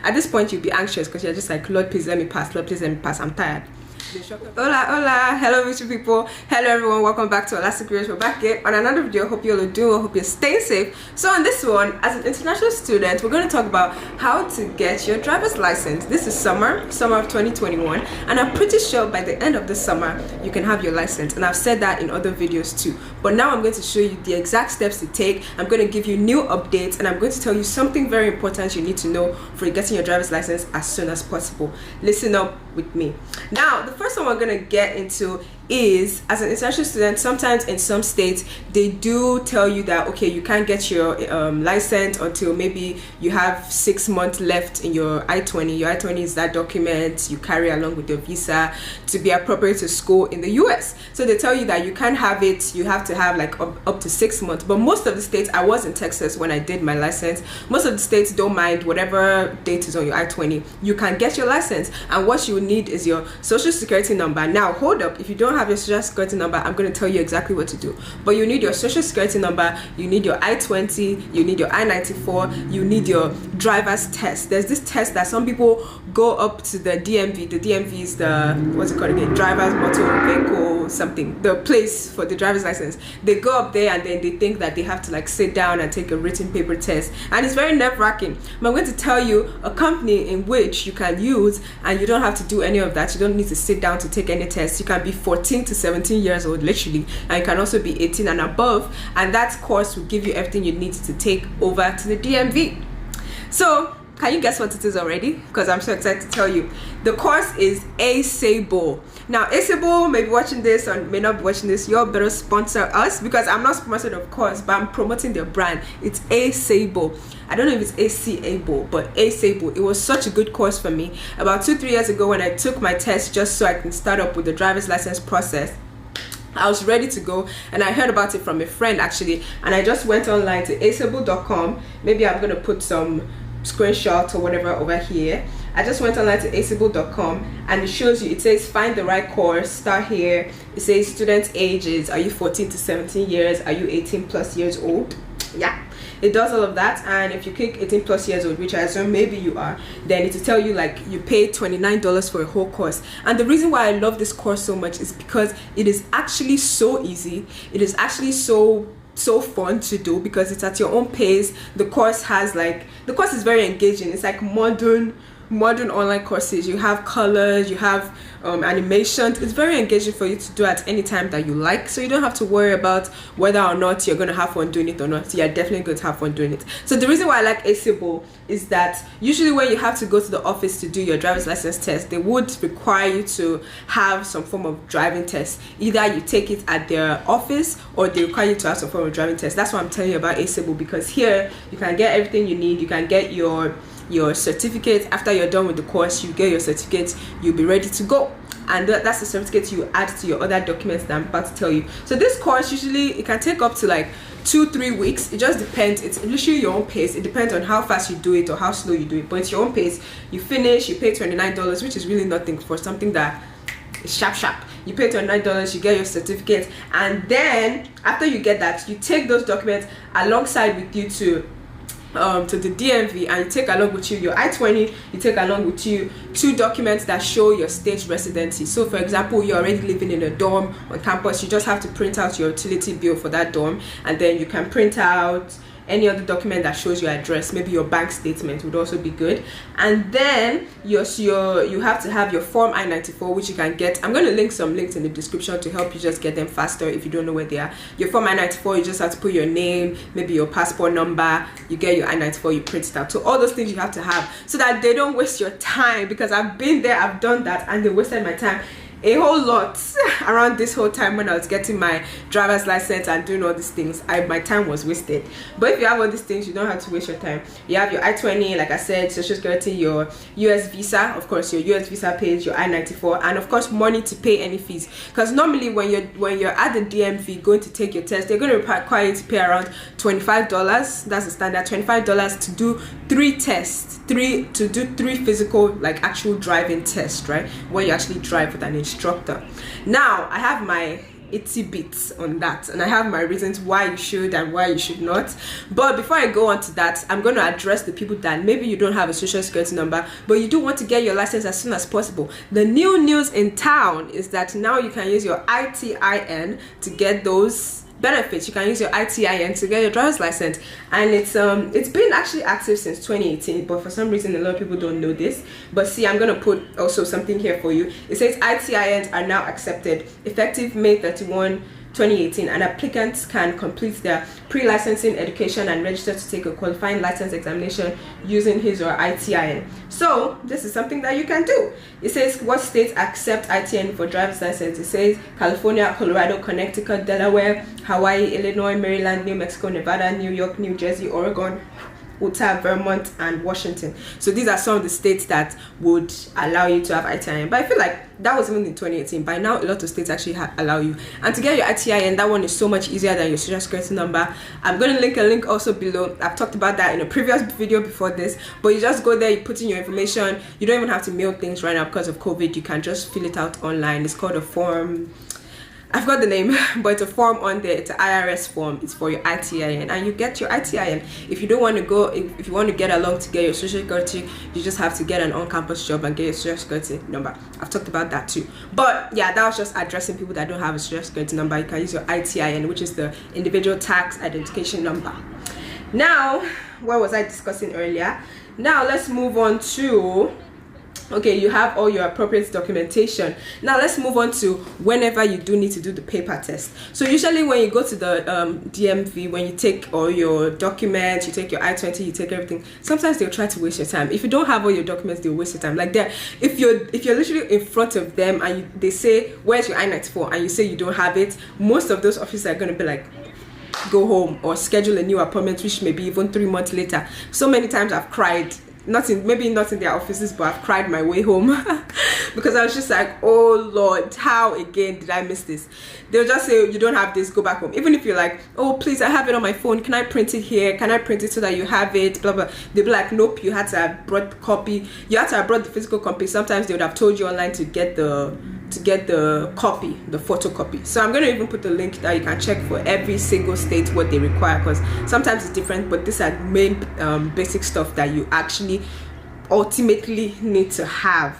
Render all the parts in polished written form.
at this point you'll be anxious because you're just like, Lord, please let me pass. Lord, please let me pass. I'm tired. Hola, hola, hello beautiful people, hello everyone, welcome back to Elastic Creators. We're back again on another video. Hope you all are doing well, hope you're staying safe. So on this one, as an international student, we're going to talk about how to get your driver's license. This is summer of 2021, and I'm pretty sure by the end of the summer you can have your license, and I've said that in other videos too. But now I'm going to show you the exact steps to take. I'm going to give you new updates, and I'm going to tell you something very important you need to know for getting your driver's license as soon as possible. Listen up with me. Now, the first one we're going to get into is, as an international student, sometimes in some states they do tell you that okay, you can't get your license until maybe you have 6 months left in your I-20. Your I-20 is that document you carry along with your visa to be appropriate to school in the US. So they tell you that you can't have it, you have to have like up to 6 months. But most of the states, I was in Texas when I did my license, most of the states don't mind whatever date is on your I-20. You can get your license, and what you need is your social security number. Now hold up, if you don't have your social security number, I'm going to tell you exactly what to do. But you need your social security number, you need your I-20, you need your I-94, you need your driver's test. There's this test that some people go up to the DMV. The DMV is the, what's it called again, driver's motor vehicle something, the place for the driver's license. They go up there and then they think that they have to like sit down and take a written paper test, and it's very nerve-wracking. But I'm going to tell you a company in which you can use, and you don't have to do any of that. You don't need to sit down to take any tests. You can be 14 to 17 years old literally, and you can also be 18 and above, and that course will give you everything you need to take over to the DMV. So can you guess what it is already? Because I'm so excited to tell you. The course is ASABLE. Now, ASABLE may be watching this or may not be watching this. You all better sponsor us, because I'm not sponsored, of course, but I'm promoting their brand. It's ASABLE. I don't know if it's ACABLE, but ASABLE. It was such a good course for me. About 2-3 years ago when I took my test just so I can start up with the driver's license process, I was ready to go, and I heard about it from a friend actually, and I just went online to asable.com. Maybe I'm going to put some screenshot or whatever over here. I just went online to asable.com, and it shows you, it says find the right course, start here. It says student ages, are you 14 to 17 years, are you 18 plus years old? Yeah, it does all of that. And if you click 18 plus years old, which I assume maybe you are, then it will tell you like you pay $29 for a whole course. And the reason why I love this course so much is because it is actually so easy. It is actually so fun to do because it's at your own pace. The course is very engaging. It's like modern online courses. You have colors, you have animations. It's very engaging for you to do at any time that you like, so you don't have to worry about whether or not you're going to have fun doing it or not. You're definitely going to have fun doing it. So the reason why I like ASABLE is that usually when you have to go to the office to do your driver's license test, they would require you to have some form of driving test. Either you take it at their office or they require you to have some form of driving test. That's why I'm telling you about ASABLE, because here you can get everything you need. You can get your certificate. After you're done with the course, you get your certificate, you'll be ready to go, and that's the certificate you add to your other documents that I'm about to tell you. So this course, usually it can take up to like 2-3 weeks. It just depends. It's literally your own pace. It depends on how fast you do it or how slow you do it, but it's your own pace. You finish, you pay $29, which is really nothing for something that is sharp. You pay $29, you get your certificate, and then after you get that, you take those documents alongside with you to the DMV, and you take along with you your I-20, you take along with you 2 documents that show your state residency. So for example, you're already living in a dorm on campus, you just have to print out your utility bill for that dorm, and then you can print out any other document that shows your address. Maybe your bank statement would also be good. And then you have to have your form I-94, which you can get. I'm going to link some links in the description to help you just get them faster if you don't know where they are. Your form I-94, you just have to put your name, maybe your passport number, you get your I-94, you print it out. So all those things you have to have so that they don't waste your time, because I've been there, I've done that, and they wasted my time a whole lot around this whole time when I was getting my driver's license and doing all these things. My time was wasted. But if you have all these things, you don't have to waste your time. You have your I-20, like I said, social security, your US visa, of course your US visa page, your I-94, and of course money to pay any fees. Because normally when you're at the DMV going to take your test, they're going to require you to pay around $25. That's the standard, $25 to do 3 tests, to do 3 physical, like actual driving tests, right, where you actually drive with an instructor. Now I have my itty bits on that, and I have my reasons why you should and why you should not. But before I go on to that, I'm going to address the people that maybe you don't have a social security number, but you do want to get your license as soon as possible. The new news in town is that now you can use your ITIN to get those benefits. You can use your ITIN to get your driver's license, and it's been actually active since 2018, but for some reason a lot of people don't know this. But see, I'm gonna put also something here for you. It says ITINs are now accepted effective May 31, 2018, and applicants can complete their pre-licensing education and register to take a qualifying license examination using his or ITIN. So this is something that you can do. It says what states accept ITIN for driver's license. It says California, Colorado, Connecticut, Delaware, Hawaii, Illinois, Maryland, New Mexico, Nevada, New York, New Jersey, Oregon, Utah, Vermont, and Washington. So these are some of the states that would allow you to have ITIN. But I feel like that was even in 2018. By now, a lot of states actually allow you. And to get your ITIN, that one is so much easier than your social security number. I'm going to link a link also below. I've talked about that in a previous video before this. But you just go there, you put in your information. You don't even have to mail things right now because of COVID. You can just fill it out online. It's called a form. I forgot the name, but it's a form on there. It's an IRS form. It's for your ITIN, and you get your ITIN. If you don't want to go, if you want to get along to get your social security, you just have to get an on-campus job and get your social security number. I've talked about that too. But yeah, that was just addressing people that don't have a social security number. You can use your ITIN, which is the individual tax identification number. Now, what was I discussing earlier? Now let's move on to, okay, you have all your appropriate documentation. Now let's move on to whenever you do need to do the paper test. So usually when you go to the DMV, when you take all your documents, you take your I-20, you take everything, sometimes they'll try to waste your time. If you don't have all your documents, they'll waste your time. Like that, if you're literally in front of them and they say, where's your I-94, and you say you don't have it, most of those officers are going to be like, go home or schedule a new appointment, which may be even 3 months later. So many times I've cried, maybe not in their offices, but I've cried my way home because I was just like, oh Lord, how again did I miss this? They'll just say, you don't have this, go back home. Even if you're like, oh please, I have it on my phone, can I print it here, can I print it so that you have it, blah blah. They'll be like, nope, you had to have brought the copy, you had to have brought the physical copy. Sometimes they would have told you online to get the copy, the photocopy. So I'm going to even put the link that you can check for every single state what they require, because sometimes it's different, but these are main basic stuff that you actually ultimately need to have.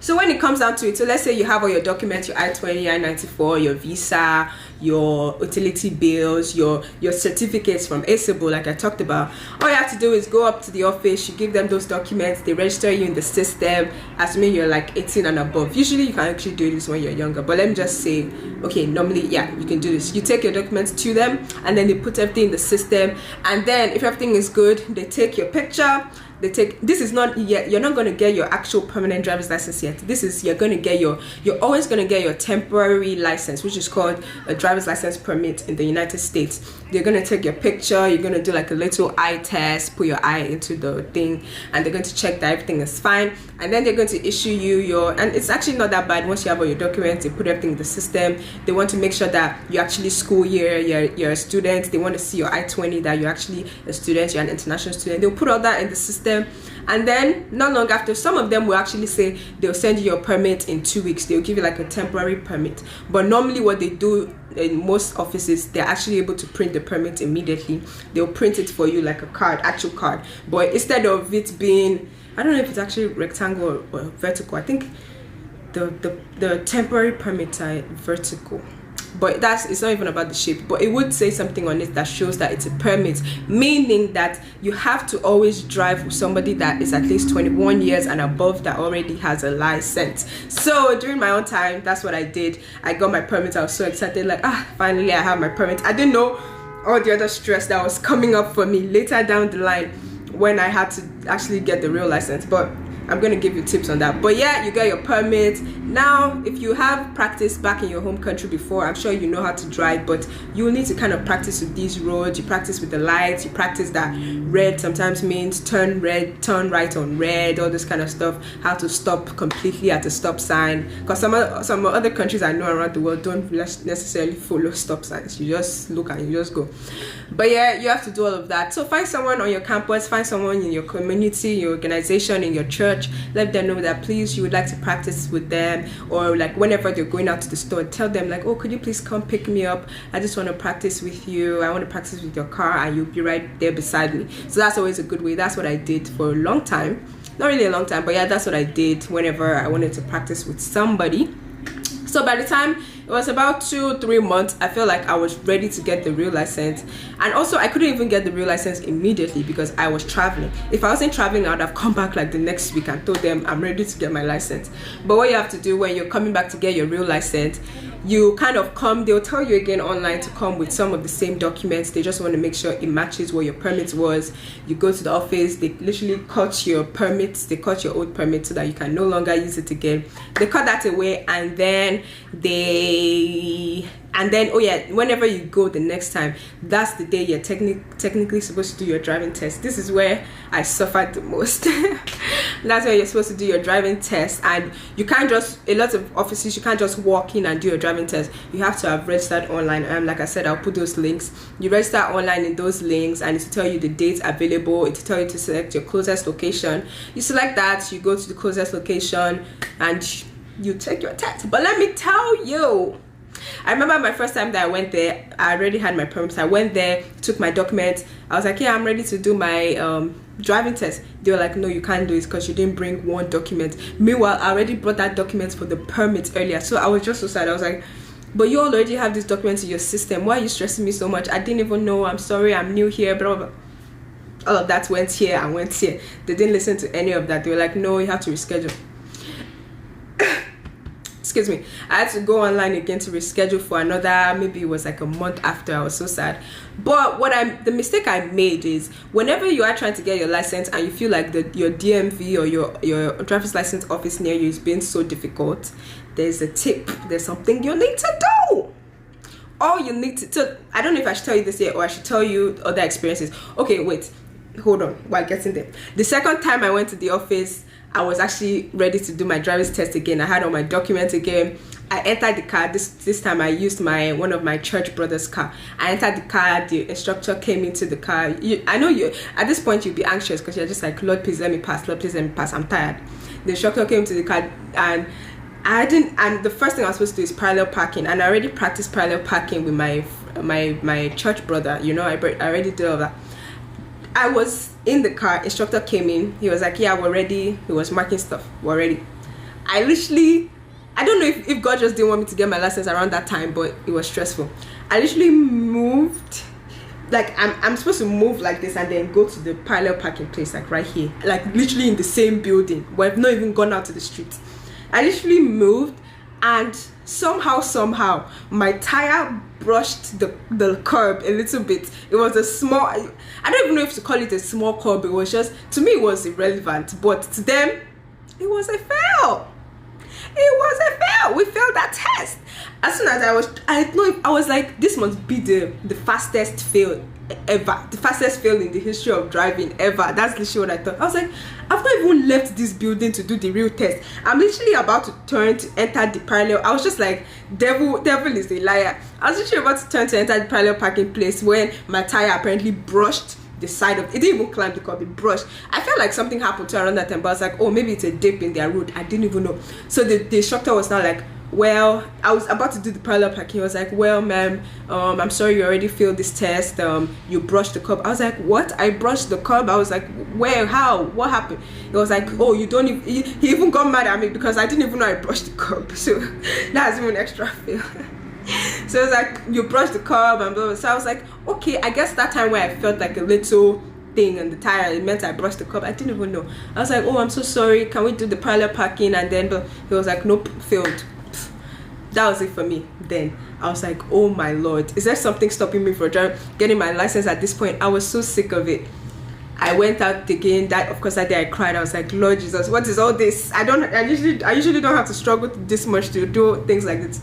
So when it comes down to it, so let's say you have all your documents, your I-20, I-94, your visa, your utility bills, your certificates from ASABO, like I talked about. All you have to do is go up to the office, you give them those documents, they register you in the system, assuming you're like 18 and above. Usually you can actually do this when you're younger, but let me just say, okay, normally, yeah, you can do this. You take your documents to them, and then they put everything in the system, and then if everything is good, they take your picture. This is not yet, you're not going to get your actual permanent driver's license yet. This is, you're always going to get your temporary license, which is called a driver's license permit in the United States. They're going to take your picture, you're going to do like a little eye test, put your eye into the thing, and they're going to check that everything is fine, and then they're going to issue you and it's actually not that bad. Once you have all your documents, they put everything in the system. They want to make sure that you're actually school year, you're a student. They want to see your I-20, that you're actually a student, you're an international student. They'll put all that in the system. And then not long after, some of them will actually say they'll send you your permit in 2 weeks. They'll give you like a temporary permit. But normally what they do in most offices, they're actually able to print the permit immediately. They'll print it for you like a card, actual card. But instead of it being, I don't know if it's actually rectangle or vertical. I think the temporary permits are vertical. But it's not even about the shape, but it would say something on it that shows that it's a permit, meaning that you have to always drive with somebody that is at least 21 years and above, that already has a license. So during my own time, that's what I did. I got my permit. I was so excited, like, finally I have my permit. I didn't know all the other stress that was coming up for me later down the line when I had to actually get the real license. But I'm going to give you tips on that. But yeah, you get your permit. Now, if you have practiced back in your home country before, I'm sure you know how to drive, but you will need to kind of practice with these roads. You practice with the lights. You practice that red sometimes means turn red, turn right on red, all this kind of stuff. How to stop completely at a stop sign. Because some other countries I know around the world don't necessarily follow stop signs. You just look and you just go. But yeah, you have to do all of that. So find someone on your campus, find someone in your community, your organization, in your church, church, let them know that please you would like to practice with them, or like whenever they're going out to the store, tell them like, oh, could you please come pick me up? I just want to practice with you. I want to practice with your car, and you'll be right there beside me. So that's always a good way. That's what I did for a long time. Not really a long time, but yeah, that's what I did whenever I wanted to practice with somebody. So by the time it was about 2-3 months, I felt like I was ready to get the real license. And also I couldn't even get the real license immediately because I was traveling. If I wasn't traveling, I would have come back like the next week and told them I'm ready to get my license. But what you have to do when you're coming back to get your real license, you kind of come, they'll tell you again online to come with some of the same documents. They just want to make sure it matches what your permit was. You go to the office, they literally cut your permits, they cut your old permit so that you can no longer use it again. They cut that away, and then oh yeah, whenever you go the next time, that's the day you're technically supposed to do your driving test. This is where I suffered the most. That's where you're supposed to do your driving test, and you can't just, a lot of offices, you can't just walk in and do your driving test. You have to have registered online. Like I said, I'll put those links. You register online in those links, and it'll tell you the dates available. It'll tell you to select your closest location. You select that, you go to the closest location, and you take your test. But let me tell you, I remember my first time that I went there, I already had my permit. I went there, took my documents. I was like, yeah, I'm ready to do my driving test. They were like, no, you can't do it because you didn't bring one document. Meanwhile, I already brought that document for the permit earlier. So I was just so sad. I was like, but you already have these documents in your system. Why are you stressing me so much? I didn't even know. I'm sorry, I'm new here, blah, blah, blah. All of that went here and went here. They didn't listen to any of that. They were like, no, you have to reschedule. Excuse me. I had to go online again to reschedule for another, maybe it was like a month after. I was so sad. But the mistake I made is, whenever you are trying to get your license and you feel like your DMV or your driver's license office near you is being so difficult, there's a tip. There's something you need to do. All you need to I don't know if I should tell you this yet, or I should tell you other experiences. Okay, wait, hold on while getting there. The second time I went to the office, I was actually ready to do my driver's test again. I had all my documents again. I entered the car. This time I used one of my church brother's car. I entered the car. The instructor came into the car. I know you at this point you'll be anxious because you're just like, Lord, please let me pass. Lord, please let me pass. I'm tired. The instructor came to the car, and and the first thing I was supposed to do is parallel parking, and I already practiced parallel parking with my church brother. You know, I already did all that. I was in the car, instructor came in, he was like, yeah, we're ready. He was marking stuff, we're ready. I don't know if God just didn't want me to get my license around that time, but it was stressful. I literally moved, like I'm supposed to move like this and then go to the parallel parking place, like right here, like literally in the same building, but I've not even gone out to the street. I literally moved, and somehow my tire brushed the curb a little bit. It was a small, I don't even know if to call it a small curb. It was just, to me it was irrelevant, but to them it was a fail. It was a fail. We failed that test. As soon as I was like, this must be the fastest fail ever, the fastest fail in the history of driving ever. That's literally what I thought. I was like, I've not even left this building to do the real test. I'm literally about to turn to enter the parallel. I was just like, devil is a liar. I was literally about to turn to enter the parallel parking place when my tire apparently brushed the side of it. Didn't even climb the curb, it brushed. I felt like something happened to around that time, but I was like, oh, maybe it's a dip in their road. I didn't even know. So the instructor was now like, well, I was about to do the parallel parking. He was like, well, ma'am, I'm sorry you already failed this test. You brushed the curb. I was like, what? I brushed the curb? I was like, where? How? What happened? He was like, oh, you don't even, he even got mad at me because I didn't even know I brushed the curb. So that's even extra fail. So it was like, you brushed the curb and blah, blah. So I was like, okay, I guess that time where I felt like a little thing on the tire, it meant I brushed the curb. I didn't even know. I was like, oh, I'm so sorry, can we do the parallel parking? And then he was like, nope, failed. That was it for me. Then I was like, oh my Lord, is there something stopping me from getting my license at this point? I was so sick of it. I went out again. Of course that day I cried. I was like, Lord Jesus, what is all this? I usually don't have to struggle this much to do things like this.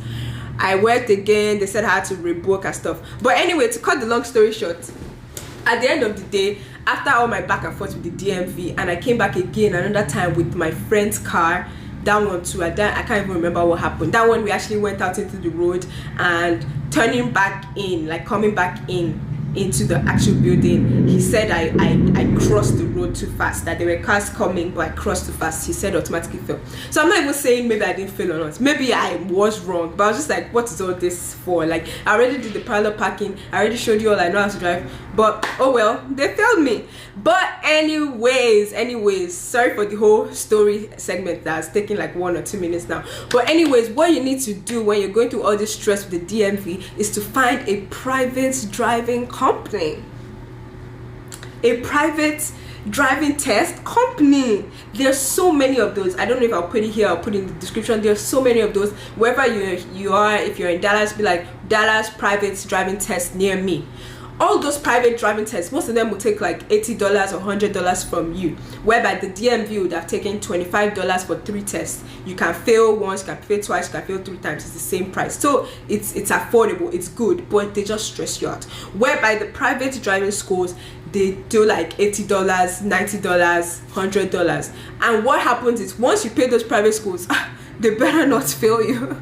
I went again. They said I had to rebook and stuff. But anyway, to cut the long story short, at the end of the day, after all my back and forth with the DMV, and I came back again another time with my friend's car. That one too, I can't even remember what happened. That one we actually went out into the road, and turning back in, like coming back into the actual building, he said I crossed the road road too fast, that there were cars coming but I crossed too fast. He said automatically fail. So I'm not even saying maybe I didn't fail or not, maybe I was wrong, but I was just like, what is all this for? Like, I already did the parallel parking, I already showed you all I know how to drive, but oh well, they failed me. But anyways, sorry for the whole story segment that's taking like 1 or 2 minutes now. But anyways, what you need to do when you're going through all this stress with the DMV is to find a private driving company, a private driving test company. There's so many of those. I don't know if I'll put it here, I'll put it in the description. There's so many of those. Wherever you are, if you're in Dallas, be like Dallas private driving test near me. All those private driving tests, most of them will take like $80 or $100 from you, whereby the DMV would have taken $25 for 3 tests. You can fail once, you can fail twice, you can fail 3 times. It's the same price. So it's affordable, it's good, but they just stress you out. Whereby the private driving schools, they do like $80, $90, $100. And what happens is, once you pay those private schools, they better not fail you.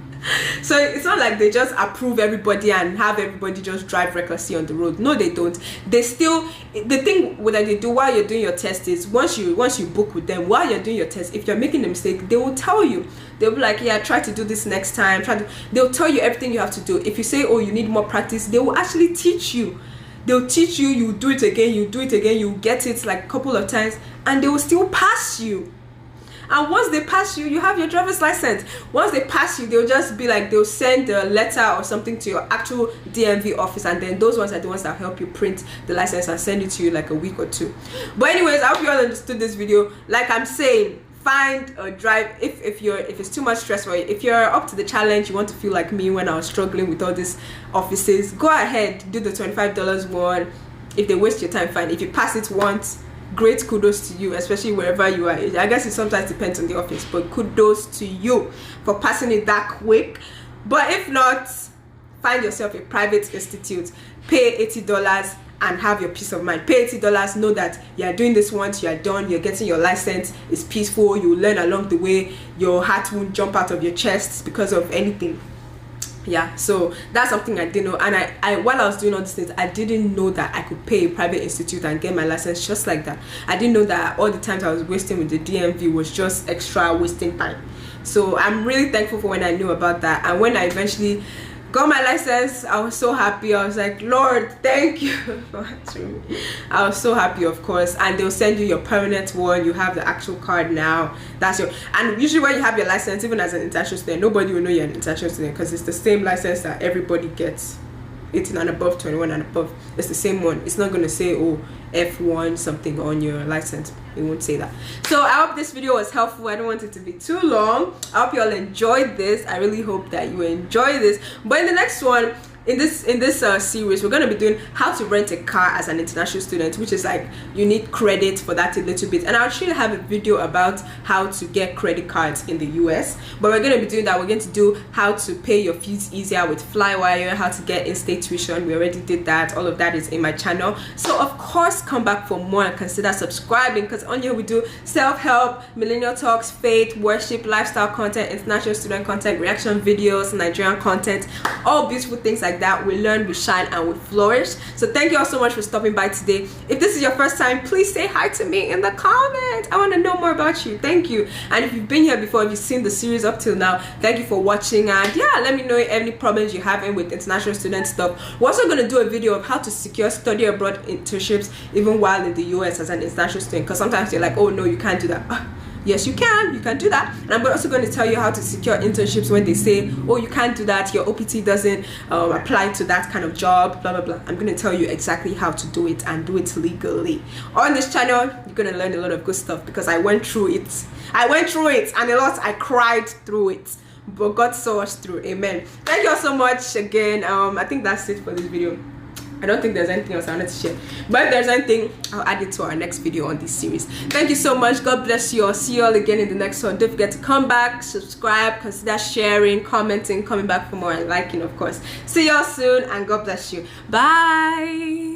So it's not like they just approve everybody and have everybody just drive recklessly on the road. No, they don't. They still, the thing that they do while you're doing your test is, once you book with them, while you're doing your test, if you're making a mistake, they will tell you. They'll be like, yeah, try to do this next time, they'll tell you everything you have to do. If you say, oh, you need more practice, they will actually teach you. They'll teach you, you do it again, you get it like a couple of times, and they will still pass you. And once they pass you, you have your driver's license. Once they pass you, they'll just be like, they'll send a letter or something to your actual DMV office, and then those ones are the ones that help you print the license and send it to you like a week or 2. But anyways, I hope you all understood this video. Like I'm saying, find a drive if it's too much stress for you. If you're up to the challenge, you want to feel like me when I was struggling with all these offices, go ahead, do the $25 one. If they waste your time, fine. If you pass it once, great, kudos to you, especially wherever you are. I guess it sometimes depends on the office, but kudos to you for passing it that quick. But if not, find yourself a private institute, pay $80 and have your peace of mind. Pay $80, know that you are doing this once, you are done, you're getting your license, it's peaceful, you learn along the way, your heart won't jump out of your chest because of anything. Yeah, so that's something I didn't know. And I while I was doing all these things, I didn't know that I could pay a private institute and get my license just like that. I didn't know that all the times I was wasting with the DMV was just extra wasting time. So I'm really thankful for when I knew about that. And when I eventually got my license, I was so happy. I was like, Lord, thank you for answering me. I was so happy, of course. And they'll send you your permanent one. You have the actual card now. That's your, and usually when you have your license, even as an international student, nobody will know you're an international student, because it's the same license that everybody gets. 18 and above, 21 and above, it's the same one. It's not going to say, oh, F1 something on your license. It won't say that. So I hope this video was helpful. I don't want it to be too long. I hope you all enjoyed this. I really hope that you enjoy this. But in the next one, in this series, we're going to be doing how to rent a car as an international student, which is like, you need credit for that a little bit. And I'll actually have a video about how to get credit cards in the US, but we're going to be doing that. We're going to do how to pay your fees easier with Flywire, how to get in-state tuition. We already did that. All of that is in my channel. So of course, come back for more and consider subscribing, because on here we do self-help, millennial talks, faith, worship, lifestyle content, international student content, reaction videos, Nigerian content, all beautiful things like that. We learn, we shine, and we flourish. So thank you all so much for stopping by today. If this is your first time, please say hi to me in the comments. I want to know more about you. Thank you. And if you've been here before, if you've seen the series up till now, thank you for watching. And yeah, let me know any problems you're having with international student stuff. We're also going to do a video of how to secure study abroad internships even while in the US as an international student, because sometimes you're like, oh no, you can't do that. Yes, you can do that. And I'm also going to tell you how to secure internships when they say, oh, you can't do that, your OPT doesn't apply to that kind of job, blah blah blah. I'm going to tell you exactly how to do it and do it legally. On this channel, you're going to learn a lot of good stuff, because I went through it and a lot. I cried through it, but God saw us through. Amen. Thank you all so much again. I think that's it for this video. I don't think there's anything else I wanted to share, but if there's anything, I'll add it to our next video on this series. Thank you so much. God bless you. I'll see you all again in the next one. Don't forget to come back, subscribe, consider sharing, commenting, coming back for more, and liking, of course. See you all soon, and God bless you. Bye.